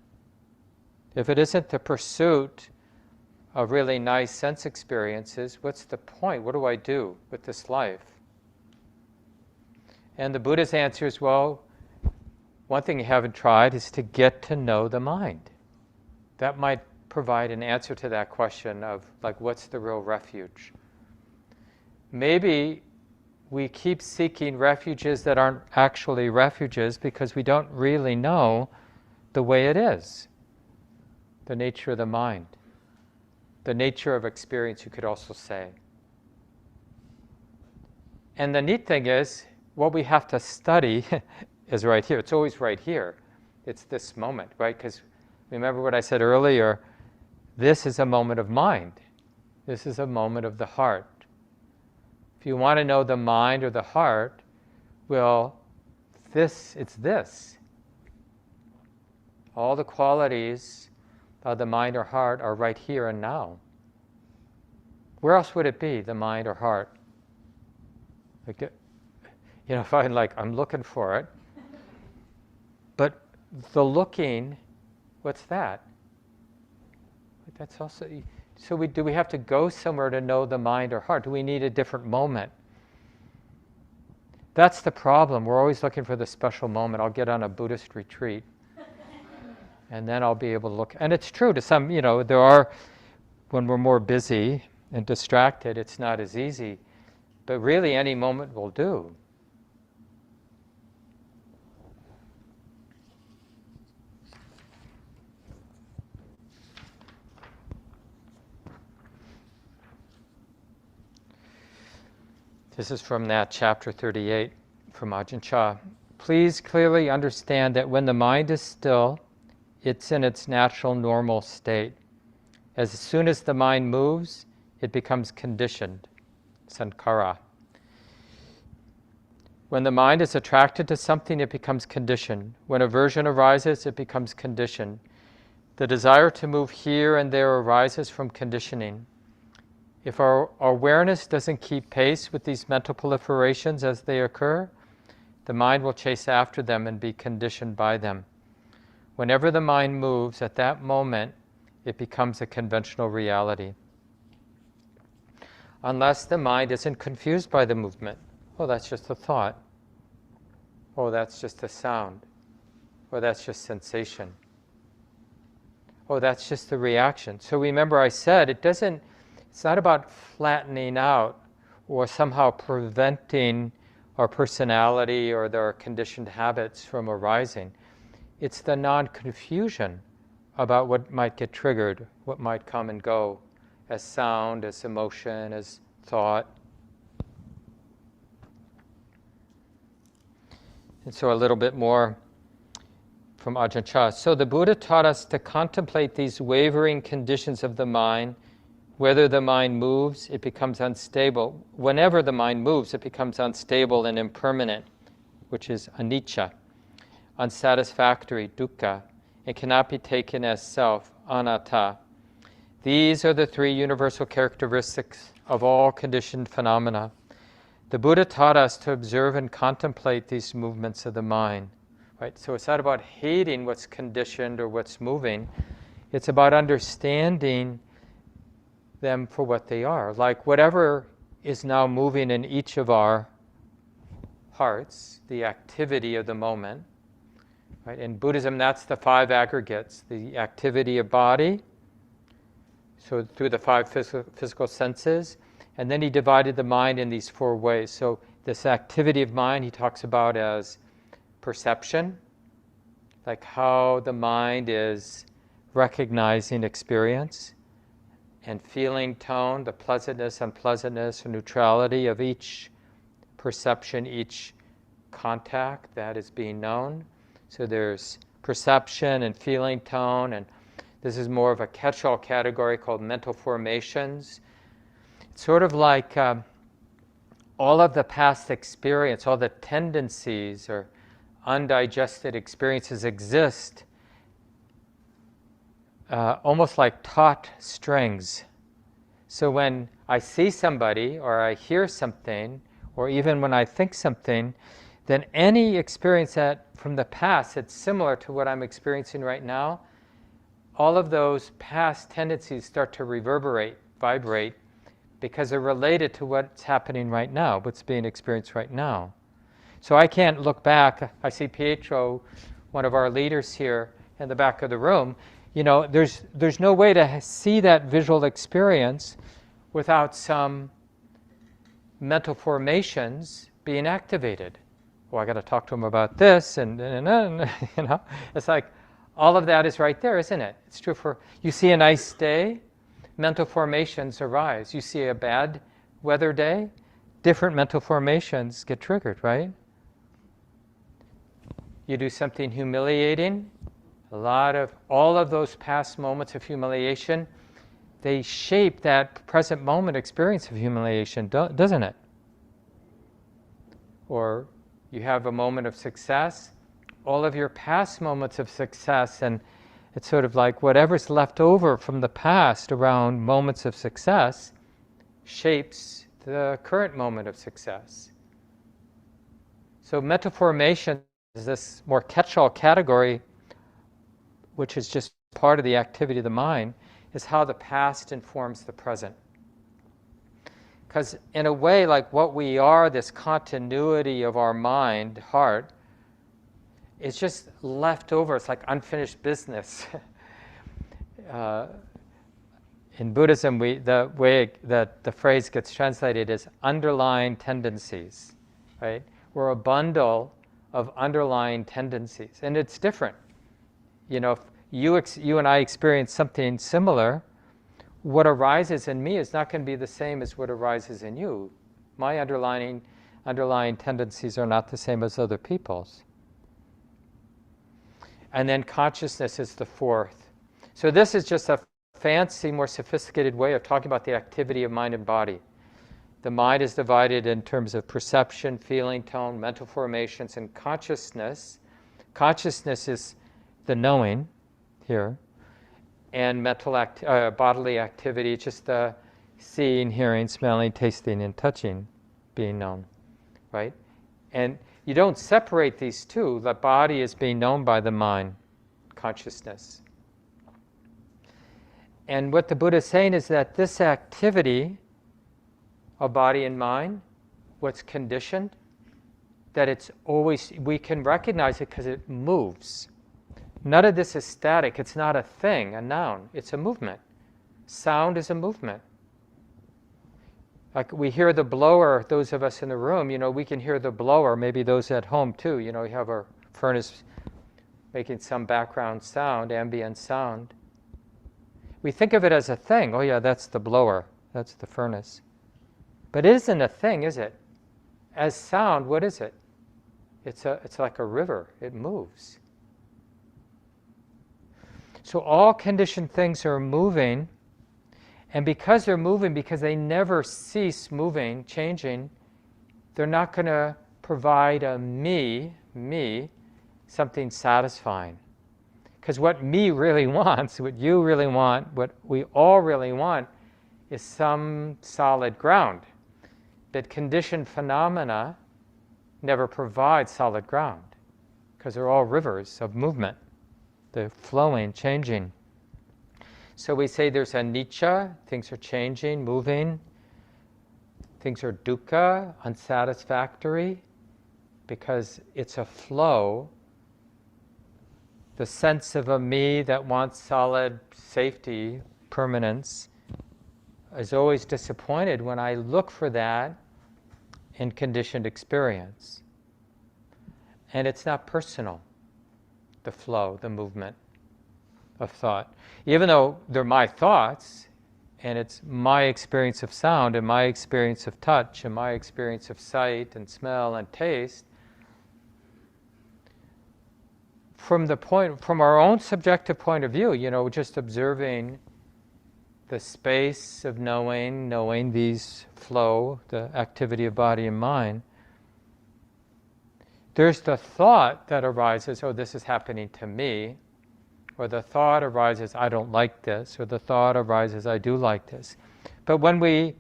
If it isn't the pursuit of really nice sense experiences, what's the point? What do I do with this life? And the Buddha's answer is, well, one thing you haven't tried is to get to know the mind. That might provide an answer to that question of, like, what's the real refuge? Maybe we keep seeking refuges that aren't actually refuges because we don't really know the way it is, the nature of the mind, the nature of experience, you could also say. And the neat thing is, what we have to study is right here. It's always right here. It's this moment, right? Because remember what I said earlier, this is a moment of mind. This is a moment of the heart. If you want to know the mind or the heart, well, it's this. All the qualities of the mind or heart are right here and now. Where else would it be, the mind or heart? Like, you know, if I'm looking for it, but the looking, what's that? That's also, so do we have to go somewhere to know the mind or heart? Do we need a different moment? That's the problem. We're always looking for the special moment. I'll get on a Buddhist retreat, and then I'll be able to look. And it's true to some, there are, when we're more busy and distracted, it's not as easy. But really, any moment will do. This is from that chapter 38 from Ajahn Chah. Please clearly understand that when the mind is still, it's in its natural normal state. As soon as the mind moves, it becomes conditioned, sankhara. When the mind is attracted to something, it becomes conditioned. When aversion arises, it becomes conditioned. The desire to move here and there arises from conditioning. If our awareness doesn't keep pace with these mental proliferations as they occur, the mind will chase after them and be conditioned by them. Whenever the mind moves, at that moment, it becomes a conventional reality. Unless the mind isn't confused by the movement. Oh, that's just a thought. Oh, that's just a sound. Oh, that's just sensation. Oh, that's just the reaction. So remember I said, it's not about flattening out or somehow preventing our personality or their conditioned habits from arising. It's the non-confusion about what might get triggered, what might come and go as sound, as emotion, as thought. And so a little bit more from Ajahn Chah. So the Buddha taught us to contemplate these wavering conditions of the mind. Whether the mind moves, it becomes unstable. Whenever the mind moves, it becomes unstable and impermanent, which is anicca, unsatisfactory, dukkha. It cannot be taken as self, anatta. These are the three universal characteristics of all conditioned phenomena. The Buddha taught us to observe and contemplate these movements of the mind. Right? So it's not about hating what's conditioned or what's moving. It's about understanding them for what they are. Like whatever is now moving in each of our hearts, the activity of the moment. Right? In Buddhism, that's the 5 aggregates. The activity of body, so through the 5 physical senses. And then he divided the mind in these 4 ways. So this activity of mind he talks about as perception, like how the mind is recognizing experience, and feeling tone, the pleasantness, unpleasantness, or neutrality of each perception, each contact that is being known. So there's perception and feeling tone, and this is more of a catch-all category called mental formations. It's sort of like all of the past experience, all the tendencies or undigested experiences exist almost like taut strings. So when I see somebody or I hear something, or even when I think something, then any experience that from the past that's similar to what I'm experiencing right now, all of those past tendencies start to reverberate, vibrate, because they're related to what's happening right now, what's being experienced right now. So I can't look back. I see Pietro, one of our leaders here in the back of the room. There's no way to see that visual experience without some mental formations being activated. I got to talk to him about this, and it's like all of that is right there, isn't it? It's true for you see a nice day, mental formations arise. You see a bad weather day, different mental formations get triggered, right? You do something humiliating, all of those past moments of humiliation, they shape that present moment experience of humiliation, doesn't it? Or you have a moment of success, all of your past moments of success, and it's sort of like whatever's left over from the past around moments of success shapes the current moment of success. So mental formation is this more catch-all category, which is just part of the activity of the mind, is how the past informs the present. Because in a way, like what we are, this continuity of our mind, heart, is just left over. It's like unfinished business. In Buddhism, the way that the phrase gets translated is underlying tendencies, right? We're a bundle of underlying tendencies, and it's different. If you and I experience something similar, what arises in me is not going to be the same as what arises in you. My underlying tendencies are not the same as other people's. And then consciousness is the fourth. So this is just a fancy, more sophisticated way of talking about the activity of mind and body. The mind is divided in terms of perception, feeling, tone, mental formations, and consciousness. Consciousness is the knowing here, and bodily activity, just the seeing, hearing, smelling, tasting, and touching being known, right? And you don't separate these two. The body is being known by the mind, consciousness. And what the Buddha is saying is that this activity of body and mind, what's conditioned, that it's always, we can recognize it because it moves. None of this is static. It's not a thing, a noun. It's a movement. Sound is a movement. Like we hear the blower, those of us in the room, we can hear the blower, maybe those at home too. You have a furnace making some background sound, ambient sound. We think of it as a thing. Oh yeah, that's the blower. That's the furnace. But it isn't a thing, is it? As sound, what is it? It's like a river. It moves. So all conditioned things are moving, and because they're moving, because they never cease moving, changing, they're not going to provide a me, something satisfying. Because what me really wants, what you really want, what we all really want, is some solid ground. But conditioned phenomena never provide solid ground, because they're all rivers of movement. They're flowing, changing. So we say there's anicca, things are changing, moving. Things are dukkha, unsatisfactory, because it's a flow. The sense of a me that wants solid safety, permanence, is always disappointed when I look for that in conditioned experience. And it's not personal, the flow, the movement of thought. Even though they're my thoughts, and it's my experience of sound, and my experience of touch, and my experience of sight, and smell, and taste, from our own subjective point of view, just observing the space of knowing these flow, the activity of body and mind, there's the thought that arises, oh, this is happening to me, or the thought arises, I don't like this, or the thought arises, I do like this. But when we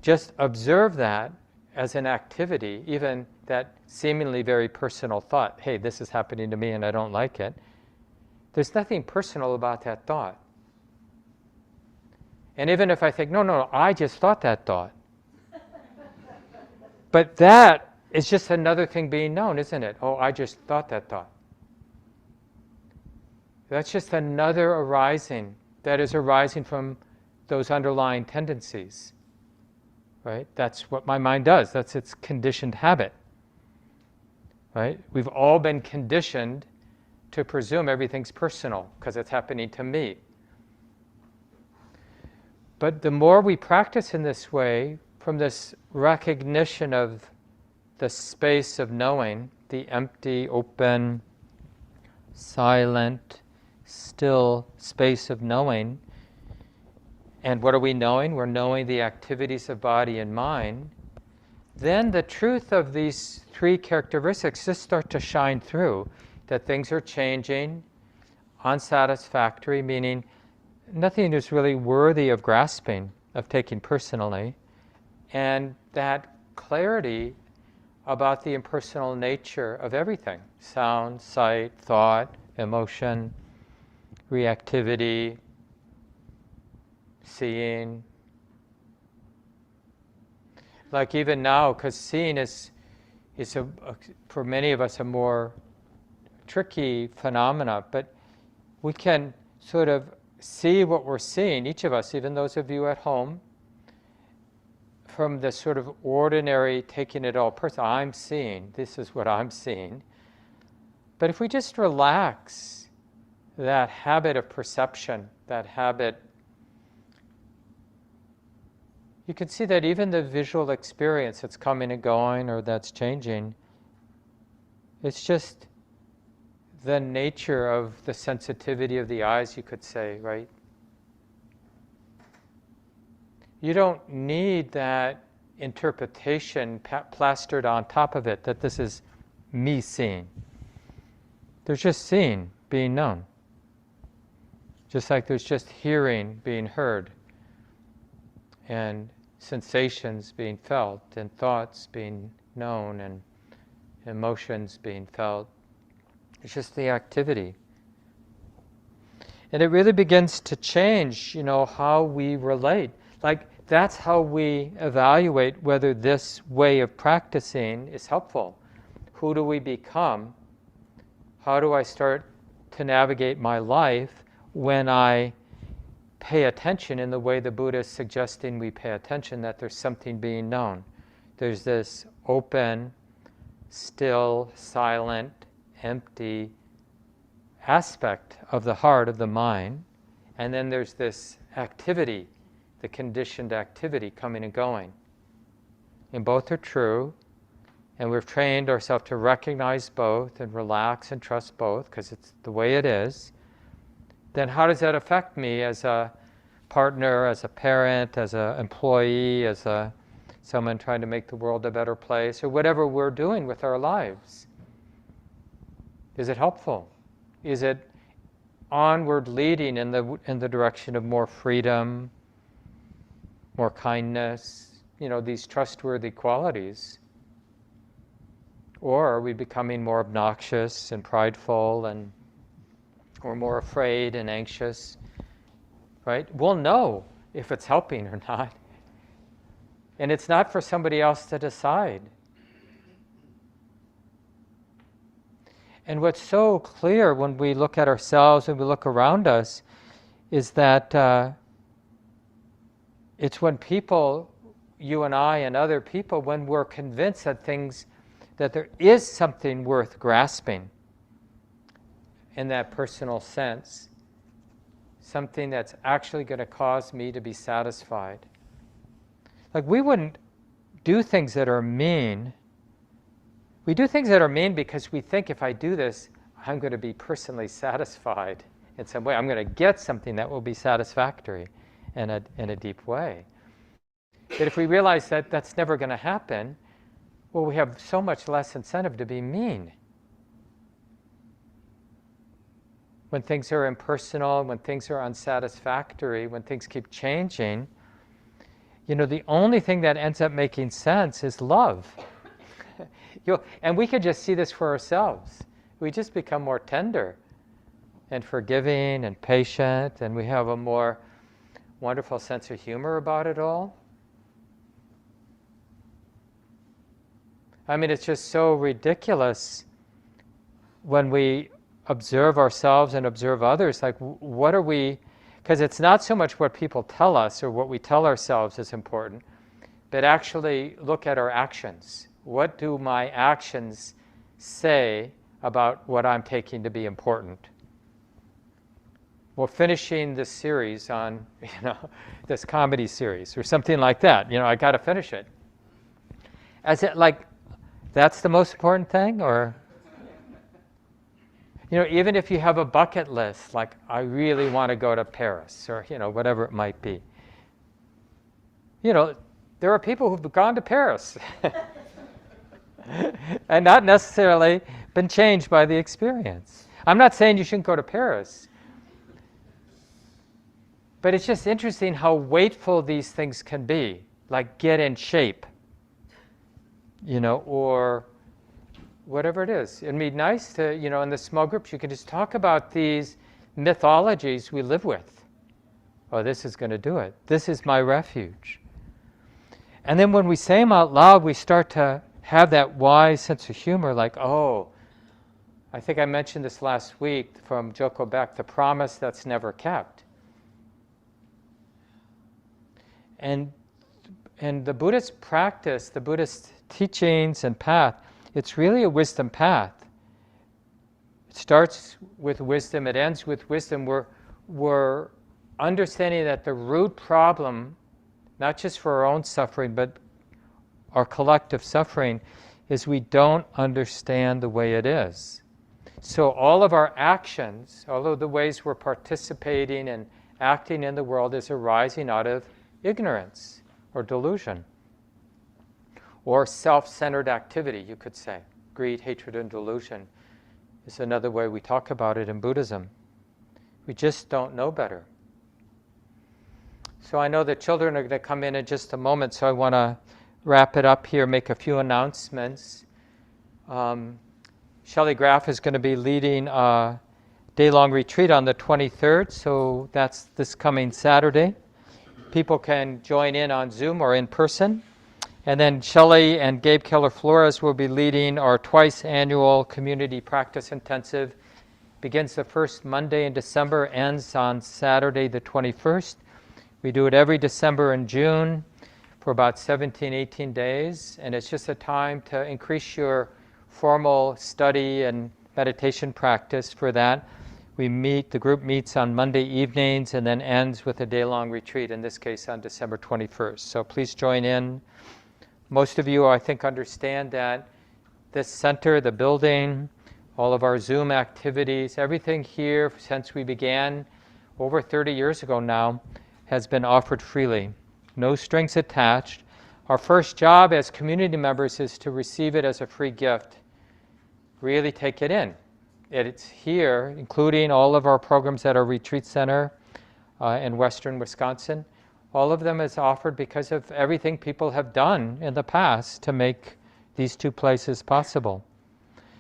just observe that as an activity, even that seemingly very personal thought, hey, this is happening to me and I don't like it, there's nothing personal about that thought. And even if I think, no, I just thought that thought. But that It's just another thing being known, isn't it? Oh, I just thought that thought. That's just another arising that is arising from those underlying tendencies, right? That's what my mind does. That's its conditioned habit, right? We've all been conditioned to presume everything's personal because it's happening to me. But the more we practice in this way, from this recognition of the space of knowing, the empty, open, silent, still space of knowing, and what are we knowing? We're knowing the activities of body and mind. Then the truth of these three characteristics just start to shine through, that things are changing, unsatisfactory, meaning nothing is really worthy of grasping, of taking personally, and that clarity about the impersonal nature of everything, sound, sight, thought, emotion, reactivity, seeing. Like even now, because seeing is for many of us a more tricky phenomena, but we can sort of see what we're seeing, each of us, even those of you at home, from the sort of ordinary, taking it all personal. I'm seeing, this is what I'm seeing. But if we just relax that habit of perception, that habit, you can see that even the visual experience that's coming and going or that's changing, it's just the nature of the sensitivity of the eyes, you could say, right? You don't need that interpretation plastered on top of it, that this is me seeing. There's just seeing being known. Just like there's just hearing being heard, and sensations being felt, and thoughts being known, and emotions being felt. It's just the activity. And it really begins to change, how we relate. Like, that's how we evaluate whether this way of practicing is helpful. Who do we become? How do I start to navigate my life when I pay attention in the way the Buddha is suggesting we pay attention, that there's something being known. There's this open, still, silent, empty aspect of the heart, of the mind, and then there's this activity, the conditioned activity coming and going. And both are true, and we've trained ourselves to recognize both and relax and trust both because it's the way it is. Then how does that affect me as a partner, as a parent, as an employee, as someone trying to make the world a better place, or whatever we're doing with our lives? Is it helpful? Is it onward leading in the direction of more freedom, more kindness, these trustworthy qualities? Or are we becoming more obnoxious and prideful, and or more afraid and anxious? Right? We'll know if it's helping or not. And it's not for somebody else to decide. And what's so clear when we look at ourselves and we look around us is that it's when people, you and I and other people, when we're convinced that there is something worth grasping in that personal sense, something that's actually going to cause me to be satisfied. Like, we wouldn't do things that are mean. We do things that are mean because we think if I do this, I'm going to be personally satisfied in some way. I'm going to get something that will be satisfactory in a deep way. But if we realize that that's never going to happen, well, we have so much less incentive to be mean. When things are impersonal, when things are unsatisfactory, when things keep changing, the only thing that ends up making sense is love. And we could just see this for ourselves. We just become more tender and forgiving and patient, and we have a more wonderful sense of humor about it all. I mean, it's just so ridiculous when we observe ourselves and observe others. Like, what are we, because it's not so much what people tell us or what we tell ourselves is important, but actually look at our actions. What do my actions say about what I'm taking to be important? Well, finishing this series on, this comedy series or something like that, I got to finish it. As it like, that's the most important thing? Or, even if you have a bucket list, like, I really want to go to Paris or, whatever it might be. There are people who've gone to Paris and not necessarily been changed by the experience. I'm not saying you shouldn't go to Paris, but it's just interesting how weightful these things can be, like get in shape, or whatever it is. It'd be nice to, in the small groups, you can just talk about these mythologies we live with. Oh, this is going to do it. This is my refuge. And then when we say them out loud, we start to have that wise sense of humor, like, oh, I think I mentioned this last week from Joko Beck, the promise that's never kept. And the Buddhist practice, the Buddhist teachings and path, it's really a wisdom path. It starts with wisdom, it ends with wisdom. We're understanding that the root problem, not just for our own suffering, but our collective suffering, is we don't understand the way it is. So all of our actions, all of the ways we're participating and acting in the world, is arising out of ignorance or delusion, or self-centered activity, you could say. Greed, hatred, and delusion is another way we talk about it in Buddhism. We just don't know better. So I know the children are going to come in just a moment, so I want to wrap it up here, make a few announcements. Shelley Graff is going to be leading a day-long retreat on the 23rd, so that's this coming Saturday. People can join in on Zoom or in person. And then Shelley and Gabe Keller-Flores will be leading our twice-annual community practice intensive. Begins the first Monday in December, ends on Saturday the 21st. We do it every December and June for about 17, 18 days. And it's just a time to increase your formal study and meditation practice for that. The group meets on Monday evenings and then ends with a day-long retreat, in this case on December 21st. So please join in. Most of you, I think, understand that this center, the building, all of our Zoom activities, everything here since we began over 30 years ago now has been offered freely. No strings attached. Our first job as community members is to receive it as a free gift. Really take it in. It's here, including all of our programs at our retreat center in western Wisconsin. All of them is offered because of everything people have done in the past to make these two places possible.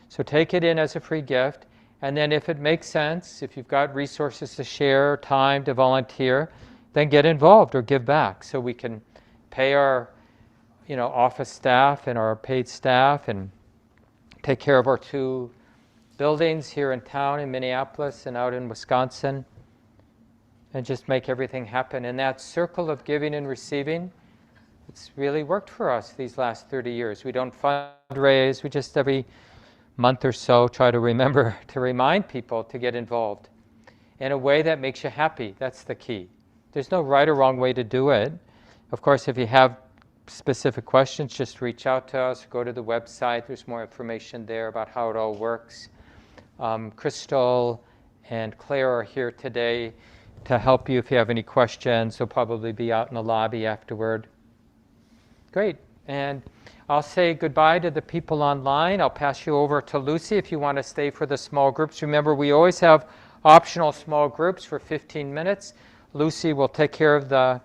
So take it in as a free gift, and then if it makes sense, if you've got resources to share, time to volunteer, then get involved or give back so we can pay our office staff and our paid staff and take care of our two buildings here in town in Minneapolis and out in Wisconsin, and just make everything happen. And that circle of giving and receiving, it's really worked for us these last 30 years. We don't fundraise, we just every month or so try to remember to remind people to get involved in a way that makes you happy. That's the key. There's no right or wrong way to do it. Of course, if you have specific questions, just reach out to us, go to the website. There's more information there about how it all works. Crystal and Claire are here today to help you if you have any questions. They'll probably be out in the lobby afterward. Great. And I'll say goodbye to the people online. I'll pass you over to Lucy if you want to stay for the small groups. Remember, we always have optional small groups for 15 minutes. Lucy will take care of the